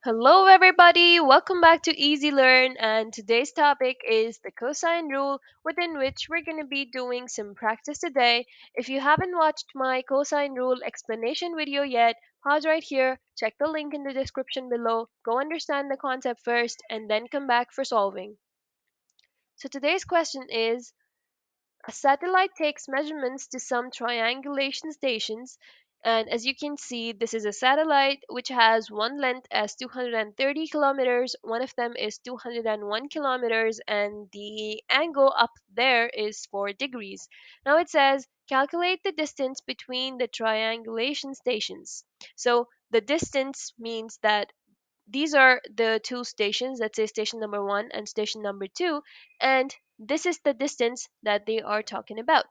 Hello, everybody. Welcome back to Easy Learn. And today's topic is the cosine rule, within which we're going to be doing some practice today. If you haven't watched my cosine rule explanation video yet, pause right here, check the link in the description below, go understand the concept first, and then come back for solving. So today's question is: a satellite takes measurements to some triangulation stations, and as you can see, this is a satellite which has one length as 230 kilometers, one of them is 201 kilometers, and the angle up there is 4 degrees. Now it says calculate the distance between the triangulation stations. So the distance means that these are the two stations, let's say station number one and station number two, and this is the distance that they are talking about.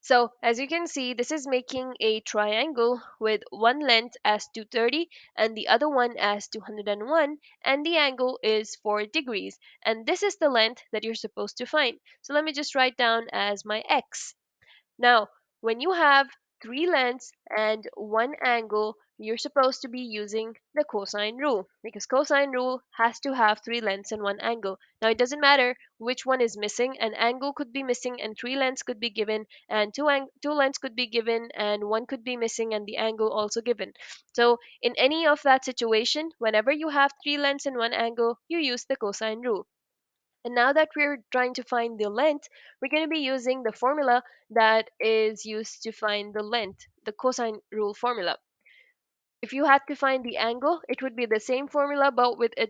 So as you can see, this is making a triangle with one length as 230 and the other one as 201, and the angle is 4 degrees, and this is the length that you're supposed to find. So let me just write down as my x. Now, when you have three lengths and one angle, you're supposed to be using the cosine rule, because cosine rule has to have three lengths and one angle. Now, it doesn't matter which one is missing. An angle could be missing and three lengths could be given, and two lengths could be given and one could be missing and the angle also given. So in any of that situation, whenever you have three lengths and one angle, you use the cosine rule. And now that we're trying to find the length, we're going to be using the formula that is used to find the length, the cosine rule formula. If you had to find the angle, it would be the same formula but with a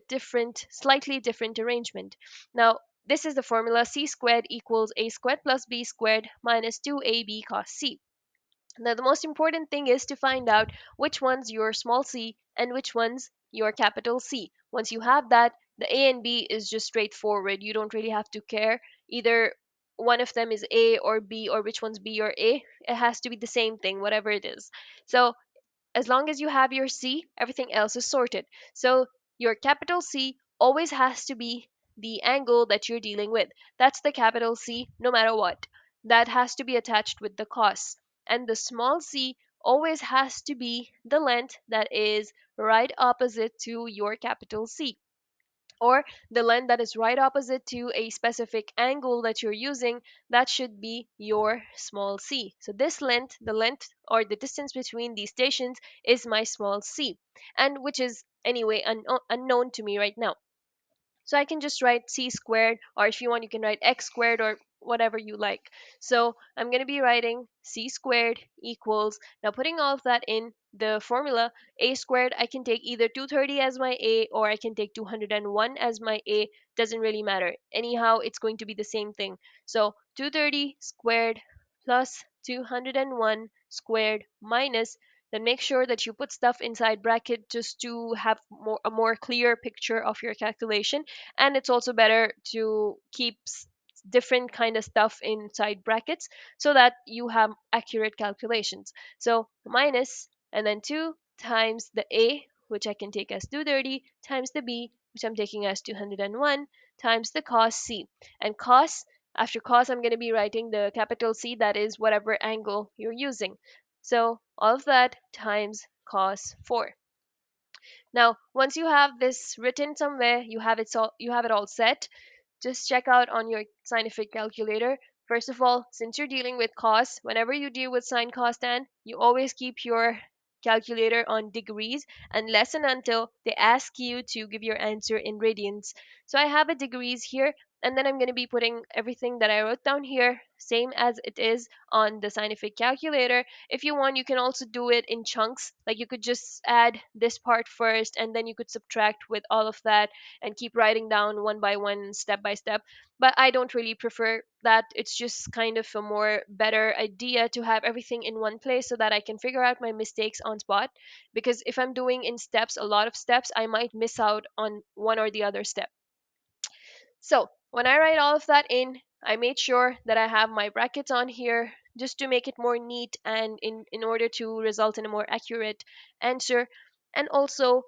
slightly different arrangement. Now, this is the formula: c squared equals a squared plus b squared minus 2ab cos c. Now, the most important thing is to find out which one's your small c and which one's your capital C. Once you have that, the A and B is just straightforward. You don't really have to care. Either one of them is A or B, or which one's B or A. It has to be the same thing, whatever it is. So as long as you have your C, everything else is sorted. So your capital C always has to be the angle that you're dealing with. That's the capital C no matter what. That has to be attached with the cos. And the small c always has to be the length that is right opposite to your capital C, or the length that is right opposite to a specific angle that you're using. That should be your small c. So this length, the length or the distance between these stations, is my small c, and which is anyway unknown to me right now. So I can just write c squared, or if you want, you can write x squared or whatever you like. So I'm going to be writing c squared equals, now putting all of that in the formula, a squared, I can take either 230 as my a or I can take 201 as my a. Doesn't really matter. Anyhow, it's going to be the same thing. So 230 squared plus 201 squared minus, then make sure that you put stuff inside bracket just to have a more clear picture of your calculation. And it's also better to keep different kind of stuff inside brackets so that you have accurate calculations. So minus, and then 2 times the a, which I can take as 230, times the b, which I'm taking as 201, times the cos c. And cos, after cos, I'm going to be writing the capital C, that is whatever angle you're using. So all of that times cos 4. Now, once you have this written somewhere, you have it all set. Just check out on your scientific calculator. First of all, since you're dealing with cos, whenever you deal with sine, cos, tan, you always keep your calculator on degrees unless and until they ask you to give your answer in radians. So I have a degrees here, and then I'm going to be putting everything that I wrote down here same as it is on the scientific calculator. If you want, you can also do it in chunks. Like you could just add this part first and then you could subtract with all of that and keep writing down one by one, step by step. But I don't really prefer that. It's just kind of a more better idea to have everything in one place so that I can figure out my mistakes on spot. Because if I'm doing in steps, a lot of steps, I might miss out on one or the other step. So when I write all of that in, I made sure that I have my brackets on here just to make it more neat and in order to result in a more accurate answer. And also,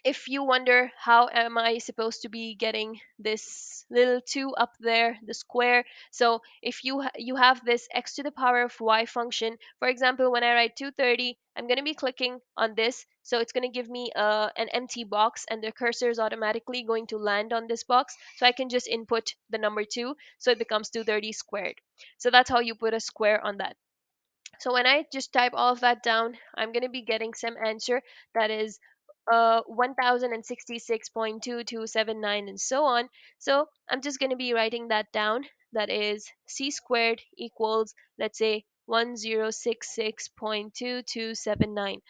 if you wonder how am I supposed to be getting this little 2 up there, the square. So if you have this x to the power of y function, for example, when I write 230, I'm going to be clicking on this, so it's going to give me an empty box, and the cursor is automatically going to land on this box, so I can just input the number 2, so it becomes 230 squared. So that's how you put a square on that. So when I just type all of that down, I'm going to be getting some answer that is 1066.2279 and so on. So I'm just going to be writing that down. That is c squared equals, let's say, 1066.2279.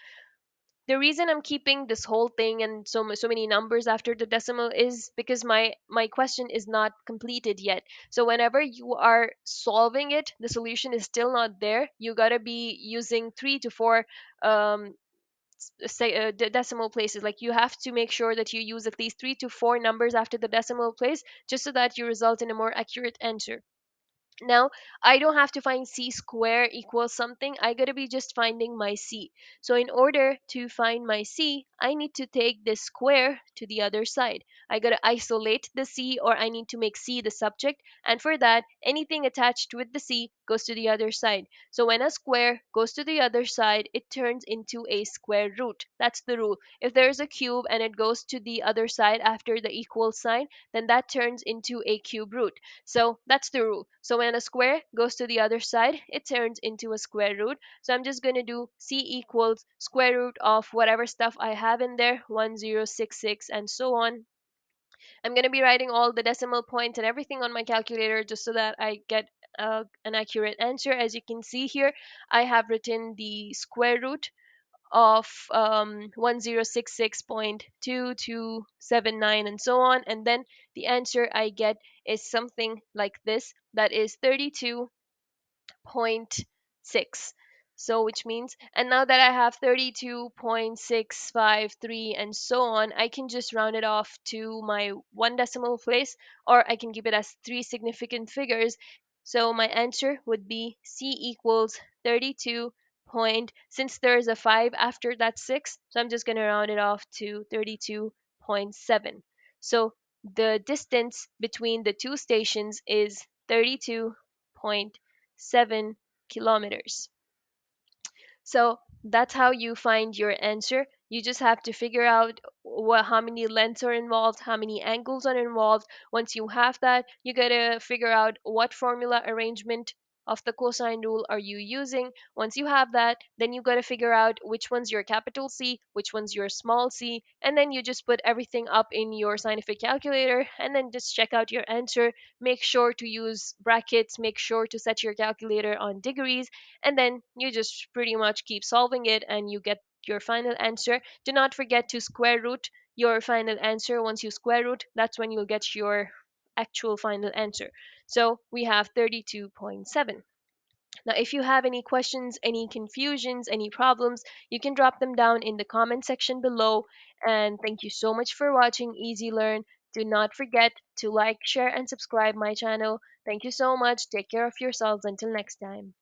The reason I'm keeping this whole thing and so many numbers after the decimal is because my question is not completed yet. So whenever you are solving it, the solution is still not there. You gotta be using 3 to 4 um decimal places. Like, you have to make sure that you use at least 3 to 4 numbers after the decimal place, just so that you result in a more accurate answer. Now, I don't have to find c square equals something. I gotta be just finding my c. So in order to find my c, I need to take this square to the other side. I gotta isolate the c, or I need to make c the subject. And for that, anything attached with the c goes to the other side. So when a square goes to the other side, it turns into a square root. That's the rule. If there's a cube and it goes to the other side after the equal sign, then that turns into a cube root. So that's the rule. So when a square goes to the other side, it turns into a square root. So I'm just going to do c equals square root of whatever stuff I have in there, 1066 and so on. I'm going to be writing all the decimal points and everything on my calculator, just so that I get an accurate answer. As you can see here, I have written the square root of 1066.2279 and so on, and then the answer I get is something like this, that is 32.6. So which means, and now that I have 32.653 and so on, I can just round it off to my one decimal place, or I can keep it as three significant figures. So my answer would be c equals 32 point, since there's a 5 after that 6, so I'm just going to round it off to 32.7. So the distance between the two stations is 32.7 kilometers. So that's how you find your answer. You just have to figure out how many lengths are involved, how many angles are involved. Once you have that, you gotta figure out what formula arrangement of the cosine rule are you using. Once you have that, then you gotta figure out which one's your capital C, which one's your small c, and then you just put everything up in your scientific calculator and then just check out your answer. Make sure to use brackets, make sure to set your calculator on degrees, and then you just pretty much keep solving it and you get your final answer. Do not forget to square root your final answer. Once you square root, that's when you'll get your actual final answer. So we have 32.7. Now, if you have any questions, any confusions, any problems, you can drop them down in the comment section below. And thank you so much for watching Easy Learn. Do not forget to like, share, and subscribe my channel. Thank you so much. Take care of yourselves. Until next time.